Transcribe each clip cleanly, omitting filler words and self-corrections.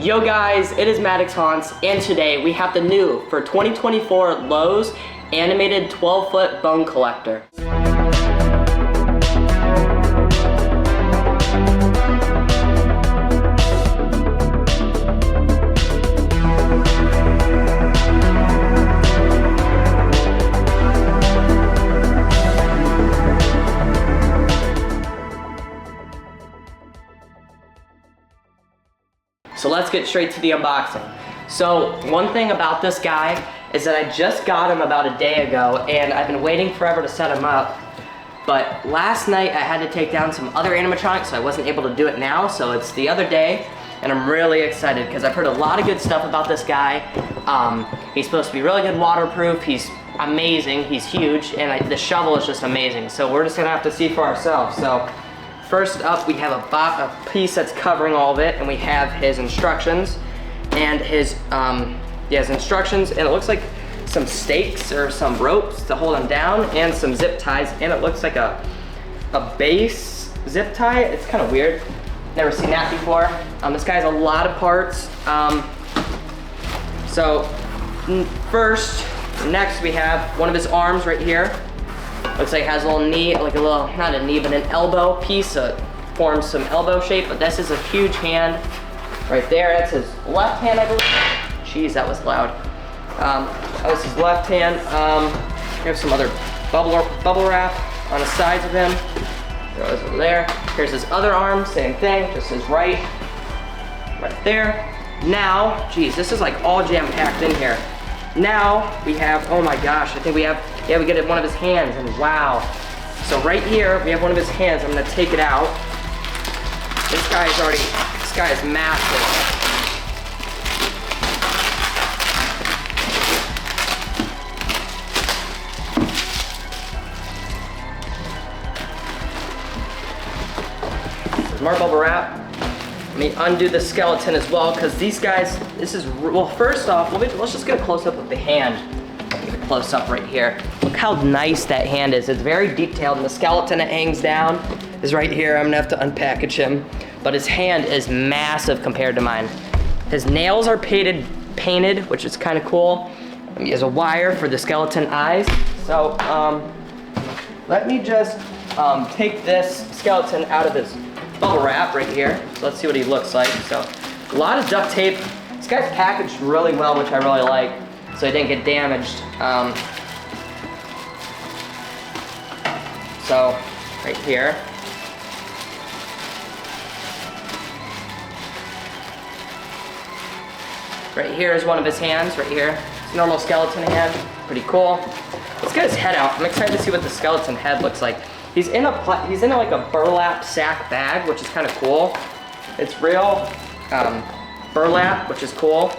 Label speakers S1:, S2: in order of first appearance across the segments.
S1: Yo guys, it is Maddox Hans, and today we have the new for 2024 Lowe's animated 12-foot bone collector. So let's get straight to the unboxing. So one thing about this guy is that I just got him about a day ago and I've been waiting forever to set him up. But last night I had to take down some other animatronics, so I wasn't able to do it now. So it's the other day and I'm really excited because I've heard a lot of good stuff about this guy. He's supposed to be really good waterproof. He's amazing, he's huge, and the shovel is just amazing. So we're just gonna have to see for ourselves. So first up, we have a piece that's covering all of it, and we have his instructions and his instructions, and it looks like some stakes or some ropes to hold him down, and some zip ties, and it looks like a base zip tie. It's kind of weird. Never seen that before. This guy has a lot of parts. Next we have one of his arms right here. Looks like it has a little knee, like a little, not a knee, but an elbow piece that forms some elbow shape, but this is a huge hand right there. That's his left hand, I believe. Jeez, that was loud. That was his left hand. Here's some other bubble wrap on the sides of him. Throw this over there. Here's his other arm, same thing, just his right there. Now, geez, this is like all jam-packed in here. Now we have, oh my gosh, I think we have, yeah, we get one of his hands, and wow. So right here, we have one of his hands. I'm gonna take it out. This guy is massive. There's more bubble wrap. Let me undo the skeleton as well, because these guys, this is, well, first off, let's just get a close up of the hand. Get a close up right here. Look how nice that hand is. It's very detailed, and the skeleton that hangs down is right here. I'm gonna have to unpackage him, but his hand is massive compared to mine. His nails are painted, which is kind of cool. He has a wire for the skeleton eyes. So let me just take this skeleton out of his bubble wrap right here. So let's see what he looks like. So a lot of duct tape. This guy's packaged really well, which I really like, so he didn't get damaged. So right here. Right here is one of his hands, right here. It's a normal skeleton hand, pretty cool. Let's get his head out. I'm excited to see what the skeleton head looks like. He's in like a burlap sack bag, which is kind of cool. It's real burlap, which is cool.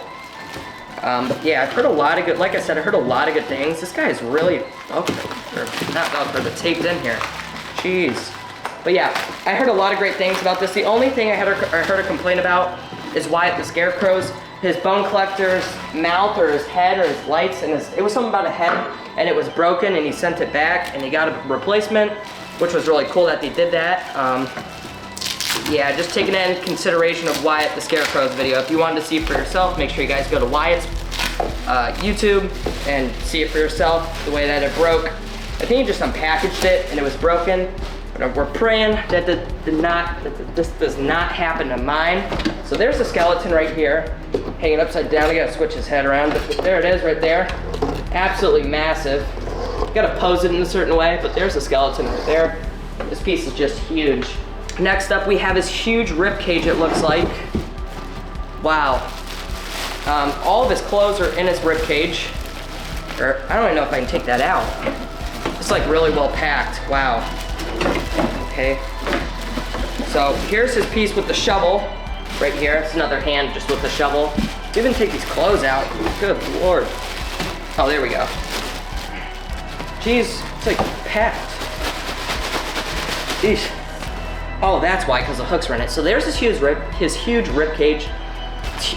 S1: But yeah, I've heard a lot of good, like I said, I heard a lot of good things. This guy is really, not Velcro, but taped in here. Jeez. But yeah, I heard a lot of great things about this. The only thing I heard a complaint about is Wyatt the Scarecrow's, his bone collector's mouth or his head or his lights, and it was something about a head, and it was broken, and he sent it back, and he got a replacement, which was really cool that they did that. Yeah, just taking in consideration of Wyatt the Scarecrow's video. If you wanted to see it for yourself, make sure you guys go to Wyatt's YouTube and see it for yourself, the way that it broke. I think he just unpackaged it and it was broken. But we're praying that this does not happen to mine. So there's the skeleton right here, hanging upside down. I gotta switch his head around, but there it is right there. Absolutely massive. You gotta pose it in a certain way, but there's the skeleton right there. This piece is just huge. Next up, we have his huge rib cage, it looks like. Wow. All of his clothes are in his rib cage. Or, I don't even know if I can take that out. It's like really well packed, wow. Okay. So here's his piece with the shovel right here. It's another hand just with the shovel. Even take these clothes out. Good Lord. Oh, there we go. Jeez, it's like packed. Jeez. Oh, that's why, because the hooks are in it. So there's his huge rib cage.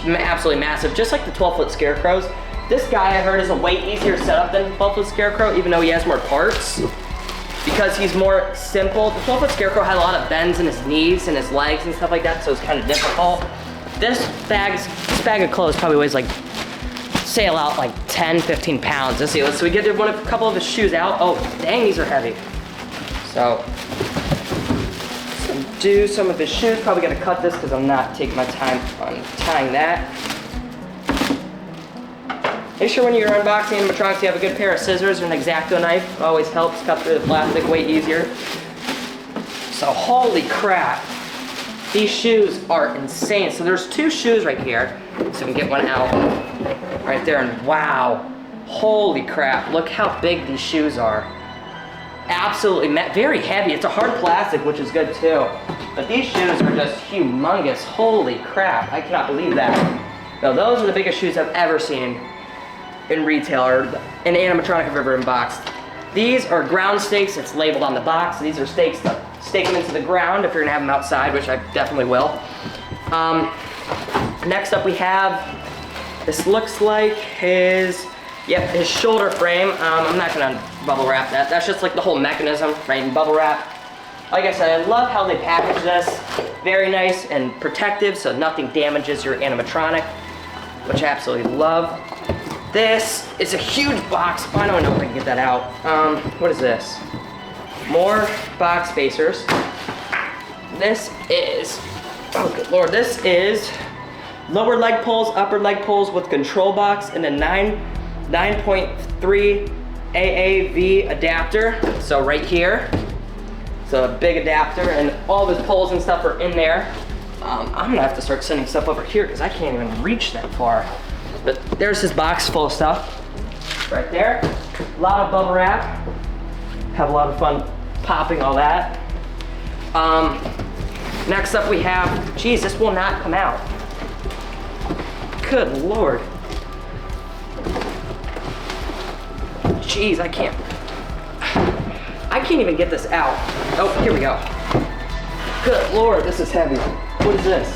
S1: Absolutely massive, just like the 12-foot Scarecrows. This guy, I heard, is a way easier setup than the 12-foot Scarecrow, even though he has more parts. because he's more simple. The 12-foot Scarecrow had a lot of bends in his knees and his legs and stuff like that, so it's kind of difficult. This bag of clothes probably weighs like, sail out like 10, 15 pounds. Let's see, so we get a couple of his shoes out. Oh, dang, these are heavy. So, do some of his shoes. Probably gonna cut this because I'm not taking my time on tying that. Make sure when you're unboxing animatronics, you have a good pair of scissors or an X-Acto knife. Always helps cut through the plastic way easier. So holy crap, these shoes are insane. So there's 2 shoes right here. So we can get one out right there, and wow, holy crap, look how big these shoes are. Absolutely, very heavy. It's a hard plastic, which is good too. But these shoes are just humongous. Holy crap, I cannot believe that. Now those are the biggest shoes I've ever seen in retail or in animatronic I've ever unboxed. These are ground stakes. It's labeled on the box. These are stakes to stake them into the ground if you're gonna have them outside, which I definitely will. Next up we have, this looks like his shoulder frame. I'm not gonna bubble wrap that. That's just like the whole mechanism, right, in bubble wrap. Like I said, I love how they package this. Very nice and protective, so nothing damages your animatronic, which I absolutely love. This is a huge box. I don't know if I can get that out. What is this? More box spacers. This is, oh good lord, this is lower leg pulls, upper leg pulls with control box and a 9.3 AAV adapter. So right here, it's a big adapter, and all of his pulls and stuff are in there. I'm gonna have to start sending stuff over here because I can't even reach that far. But there's his box full of stuff right there. A lot of bubble wrap. Have a lot of fun popping all that. Next up we have, geez, this will not come out. Good lord. Jeez, I can't even get this out. Oh, here we go. Good lord, this is heavy. What is this?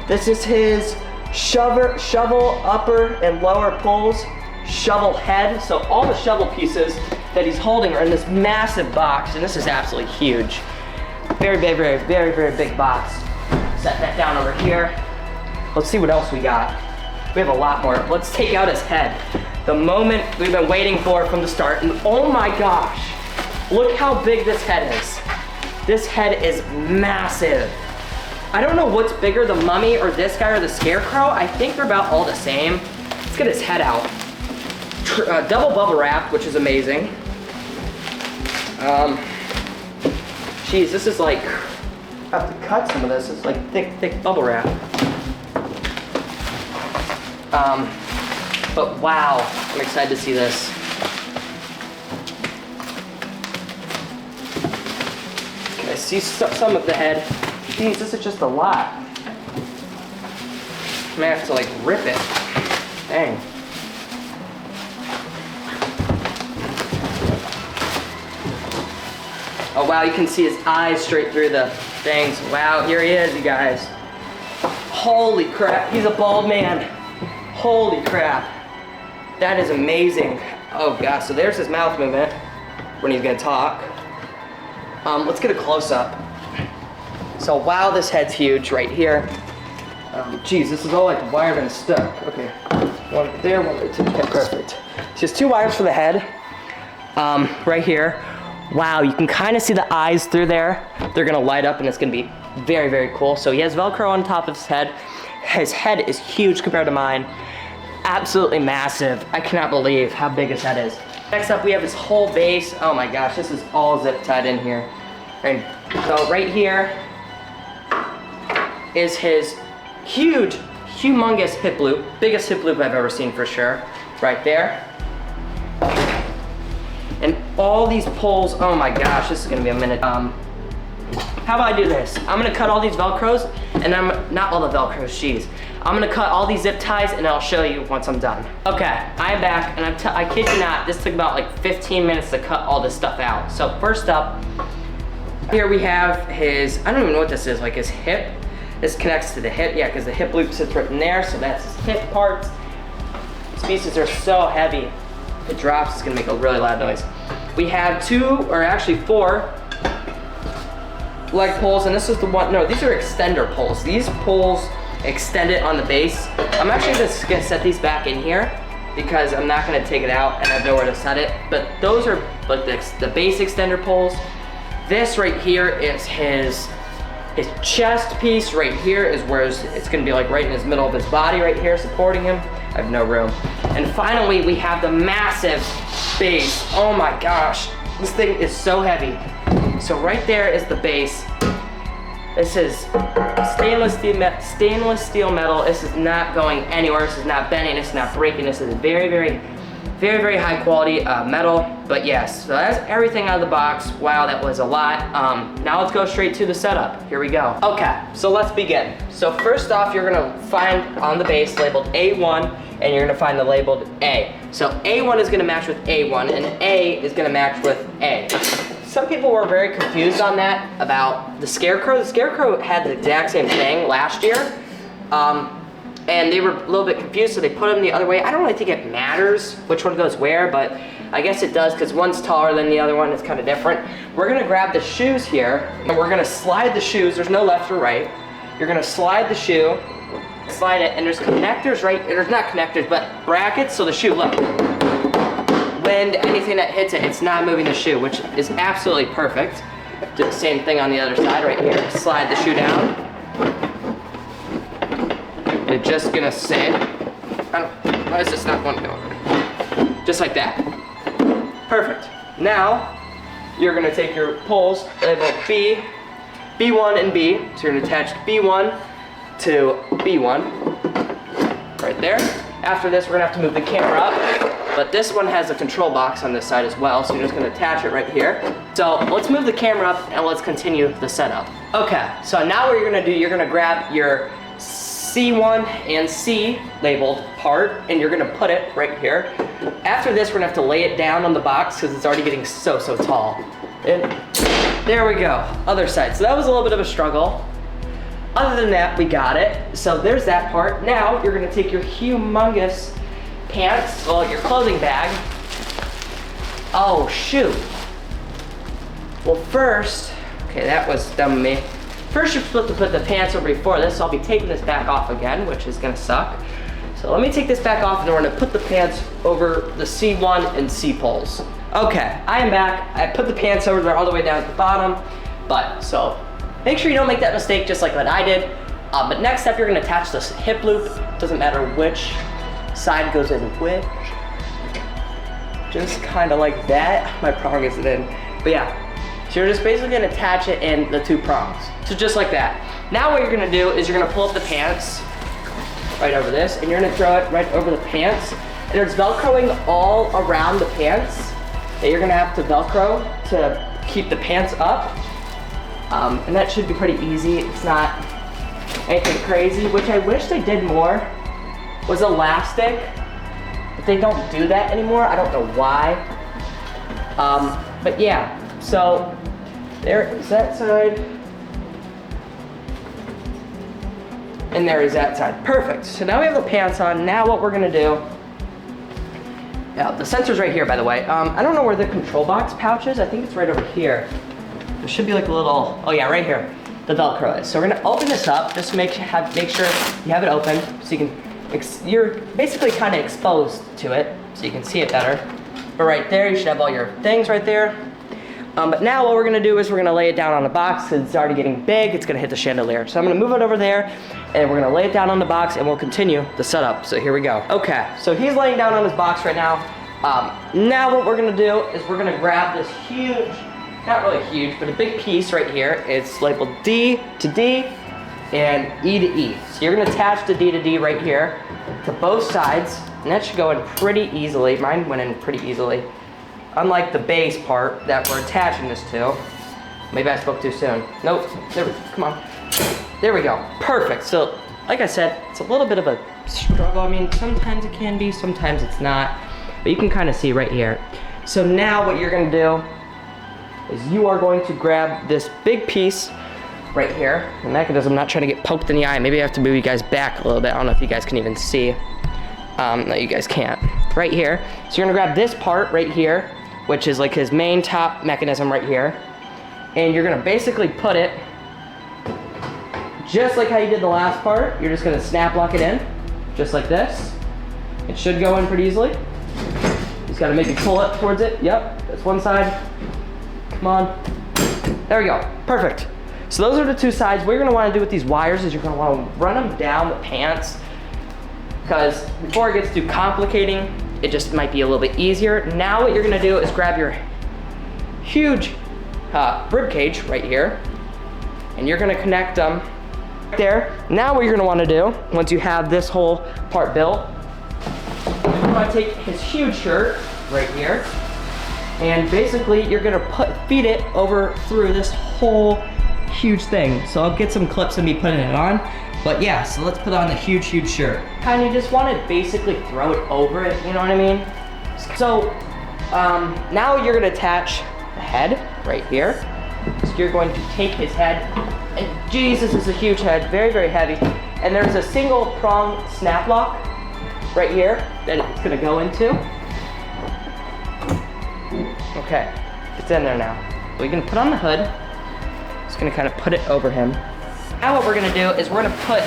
S1: This is his shovel upper and lower pulls, shovel head. So all the shovel pieces that he's holding are in this massive box, and this is absolutely huge. Very big, very, very, very big box. Set that down over here. Let's see what else we got. We have a lot more. Let's take out his head. The moment we've been waiting for from the start, and oh my gosh, look how big this head is. This head is massive. I don't know what's bigger, the mummy or this guy or the scarecrow. I think they're about all the same. Let's get his head out. Double bubble wrap, which is amazing. Geez, this is like, I have to cut some of this. It's like thick bubble wrap. But wow, I'm excited to see this. Okay, I see some of the head. Geez, this is just a lot. I'm gonna have to like rip it. Dang. Oh wow, you can see his eyes straight through the things. Wow, here he is, you guys. Holy crap, he's a bald man. Holy crap. That is amazing. Oh gosh, so there's his mouth movement when he's gonna talk. Let's get a close up. So wow, this head's huge right here. Geez, this is all like wired and stuck. Okay, one there, one there, two. Okay, perfect. So there's 2 wires for the head. Right here. Wow, you can kind of see the eyes through there. They're gonna light up and it's gonna be very, very cool. So he has Velcro on top of his head. His head is huge compared to mine. Absolutely massive. I cannot believe how big his head is. Next up, we have his whole base. Oh my gosh, this is all zip tied in here. And so right here is his huge, humongous hip loop. Biggest hip loop I've ever seen for sure. Right there. And all these pulls, oh my gosh, this is gonna be a minute. How about I do this? I'm gonna cut all these Velcros, and not all the Velcros, jeez. I'm gonna cut all these zip ties, and I'll show you once I'm done. Okay, I'm back, and I kid you not, this took about like 15 minutes to cut all this stuff out. So first up, here we have his, I don't even know what this is, like his hip. This connects to the hip, yeah, because the hip loop sits right in there, so that's his hip parts. These pieces are so heavy. If it drops, it's gonna make a really loud noise. We have 2, or actually 4 leg poles, and this is the one, no, these are extender poles. These poles extend it on the base. I'm actually just gonna set these back in here because I'm not gonna take it out and I have nowhere to set it. But those are like the base extender poles. This right here is his chest piece. Right here is where it's gonna be like right in his middle of his body right here, supporting him. I have no room. And finally, we have the massive base. Oh my gosh, this thing is so heavy. So right there is the base. This is stainless steel metal. This is not going anywhere. This is not bending. This is not breaking. This is very, very, very, very high quality metal. But yes, so that's everything out of the box. Wow, that was a lot. Now let's go straight to the setup. Here we go. Okay, so let's begin. So first off, you're gonna find on the base labeled A1, and you're gonna find the labeled A. So A1 is gonna match with A1, and A is gonna match with A. Some people were very confused on that about the Scarecrow. The Scarecrow had the exact same thing last year, and they were a little bit confused, so they put them the other way. I don't really think it matters which one goes where, but I guess it does because one's taller than the other one. It's kind of different. We're gonna grab the shoes here, and we're gonna slide the shoes. There's no left or right. You're gonna slide the shoe, slide it, and there's connectors right, there's not connectors, but brackets, so the shoe, look. Wind, anything that hits it, it's not moving the shoe, which is absolutely perfect. Do the same thing on the other side right here. Slide the shoe down. It's just gonna sit. Why is this not one going? Just like that. Perfect. Now, you're gonna take your poles, label B, B1 and B. So you're gonna attach B1 to B1, right there. After this, we're gonna have to move the camera up. But this one has a control box on this side as well, so you're just gonna attach it right here. So let's move the camera up and let's continue the setup. Okay, so now what you're gonna do, you're gonna grab your C1 and C labeled part, and you're gonna put it right here. After this, we're gonna have to lay it down on the box because it's already getting so tall. And there we go, other side. So that was a little bit of a struggle. Other than that, we got it. So there's that part. Now you're gonna take your humongous pants, well, your clothing bag. Oh, shoot. Well, first, okay, that was dumb of me. First, you're supposed to put the pants over before this, so I'll be taking this back off again, which is gonna suck. So let me take this back off, and we're gonna put the pants over the C1 and C poles. Okay, I am back. I put the pants over there all the way down at the bottom, but so make sure you don't make that mistake just like what I did. But next step, you're gonna attach this hip loop. Doesn't matter which side goes in which. Just kind of like that. My prong isn't in, but yeah. So you're just basically gonna attach it in the two prongs. So just like that. Now what you're gonna do is you're gonna pull up the pants right over this, and you're gonna throw it right over the pants. And there's Velcroing all around the pants that you're gonna have to Velcro to keep the pants up. And that should be pretty easy. It's not anything crazy, which I wish they did more, was elastic. But they don't do that anymore. I don't know why. But yeah, so there is that side. And there is that side. Perfect. So now we have the pants on. Now what we're gonna do, yeah, the sensor's right here, by the way. I don't know where the control box pouch is. I think it's right over here. There should be like a little, oh yeah, right here, the Velcro is. So we're gonna open this up, just make sure you have it open so you can, you're basically kind of exposed to it so you can see it better. But right there, you should have all your things right there. But now what we're gonna do is we're gonna lay it down on the box because it's already getting big, it's gonna hit the chandelier. So I'm gonna move it over there and we're gonna lay it down on the box and we'll continue the setup. So here we go. Okay, so he's laying down on his box right now. Now what we're gonna do is we're gonna grab this huge, not really huge, but a big piece right here. It's labeled D to D and E to E. So you're gonna attach the D to D right here to both sides, and that should go in pretty easily. Mine went in pretty easily. Unlike the base part that we're attaching this to. Maybe I spoke too soon. Nope, come on. There we go, perfect. So, like I said, it's a little bit of a struggle. I mean, sometimes it can be, sometimes it's not, but you can kind of see right here. So now what you're gonna do is you are going to grab this big piece right here. The mechanism, I'm not trying to get poked in the eye. Maybe I have to move you guys back a little bit. I don't know if you guys can even see. No, you guys can't. Right here. So you're gonna grab this part right here, which is like his main top mechanism right here. and you're gonna basically put it just like how you did the last part. You're just gonna snap lock it in, just like this. It should go in pretty easily. Just gotta maybe pull it towards it. Yep, that's one side. Come on. There we go, perfect. So those are the two sides. What you're gonna wanna do with these wires is you're gonna wanna run them down the pants, because before it gets too complicating, it just might be a little bit easier. Now what you're gonna do is grab your huge rib cage right here, and you're gonna connect them there. Now what you're gonna wanna do, once you have this whole part built, you're gonna wanna take his huge shirt right here, and basically you're gonna feed it over through this whole huge thing. So I'll get some clips of me putting it on. But yeah, so let's put on the huge shirt. Kind of just want to basically throw it over it, you know what I mean? So now you're gonna attach the head right here. So you're going to take his head, and Jesus, is a huge head, very, very heavy. And there's a single prong snap lock right here that it's gonna go into. Okay, it's in there now. We're gonna put on the hood. Just gonna kind of put it over him. Now what we're gonna do is we're gonna put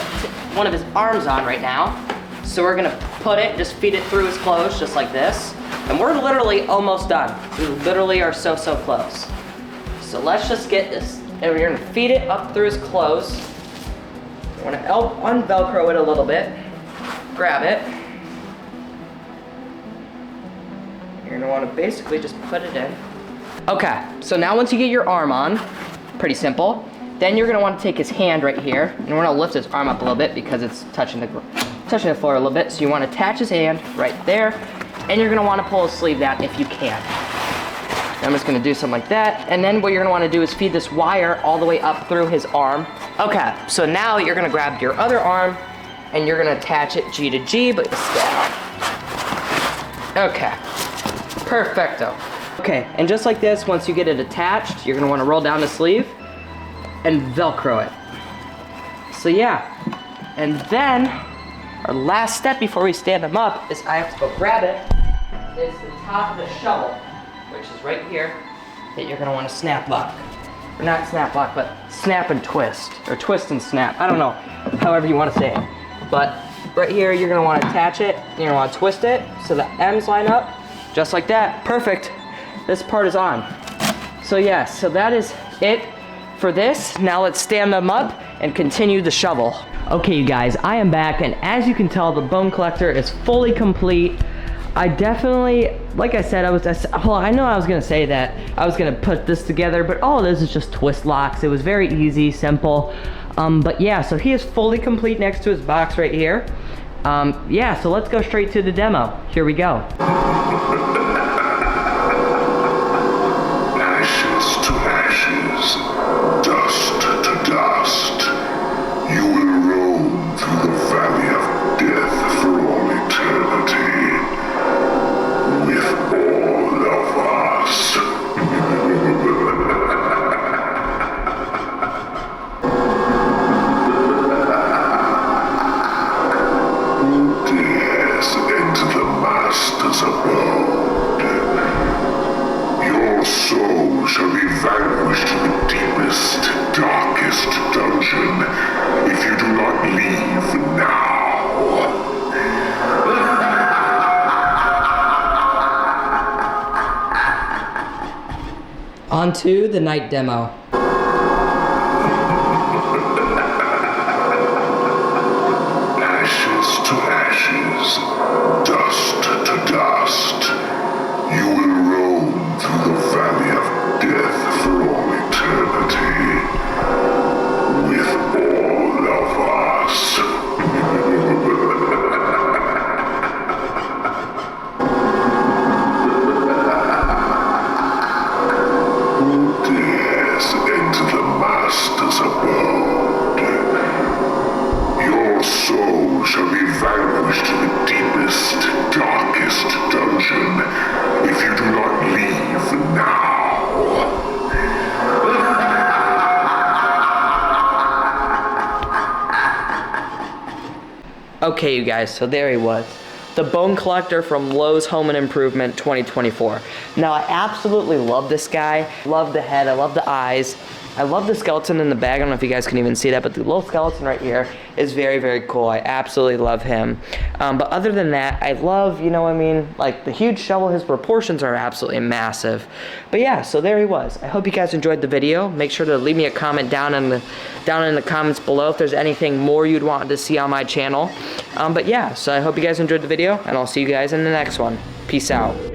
S1: one of his arms on right now. So we're gonna put it, just feed it through his clothes, just like this. And we're literally almost done. We literally are so close. So let's just get this, and we're gonna feed it up through his clothes. You wanna un-Velcro it a little bit. Grab it. You're gonna wanna basically just put it in. Okay, so now once you get your arm on, pretty simple. Then you're gonna want to take his hand right here, and we're gonna lift his arm up a little bit because it's touching the floor a little bit. So you want to attach his hand right there, and you're gonna want to pull his sleeve down if you can. I'm just gonna do something like that, and then what you're gonna want to do is feed this wire all the way up through his arm. Okay, so now you're gonna grab your other arm, and you're gonna attach it G to G, but down. Okay, perfecto. Okay, and just like this, once you get it attached, you're gonna want to roll down the sleeve and Velcro it. So yeah, and then our last step before we stand them up is I have to go grab it, is the top of the shovel, which is right here, that you're gonna wanna snap lock. Or not snap lock, but snap and twist, or twist and snap. I don't know, however you wanna say it. But right here, you're gonna wanna attach it, you're gonna wanna twist it, so the ends line up, just like that, perfect. This part is on. So yeah, so that is it for this. Now let's stand them up and continue the shovel. Okay, you guys, I am back, and as you can tell, the Bone Collector is fully complete. I definitely, like I said, I know I was gonna say that I was gonna put this together, but all it is just twist locks. It was very easy, simple. But yeah, so he is fully complete next to his box right here. Yeah, so let's go straight to the demo. Here we go.
S2: Ashes to ashes, dust to dust. You will roam through the valley of death for all eternity. With all of us. Who dares enter the master's abode? Your soul shall be vanquished to the deepest, darkest dungeon if you do not leave now.
S1: On to the night demo.
S2: Ashes to ashes, dust to dust. You will roam through the valley of death for all eternity. With all of us. Who dares enter the master's abode? Your soul shall be vanquished to the deepest, darkest dungeon if you do not leave now.
S1: Okay, you guys, so there he was. the Bone Collector from Lowe's Home and Improvement 2024. Now, I absolutely love this guy. Love the head, I love the eyes. I love the skeleton in the bag. I don't know if you guys can even see that, but the little skeleton right here is very, very cool. I absolutely love him. But other than that, I love, you know what I mean, like the huge shovel. His proportions are absolutely massive. But yeah, so there he was. I hope you guys enjoyed the video. Make sure to leave me a comment down in the comments below if there's anything more you'd want to see on my channel. But yeah, so I hope you guys enjoyed the video, and I'll see you guys in the next one. Peace out.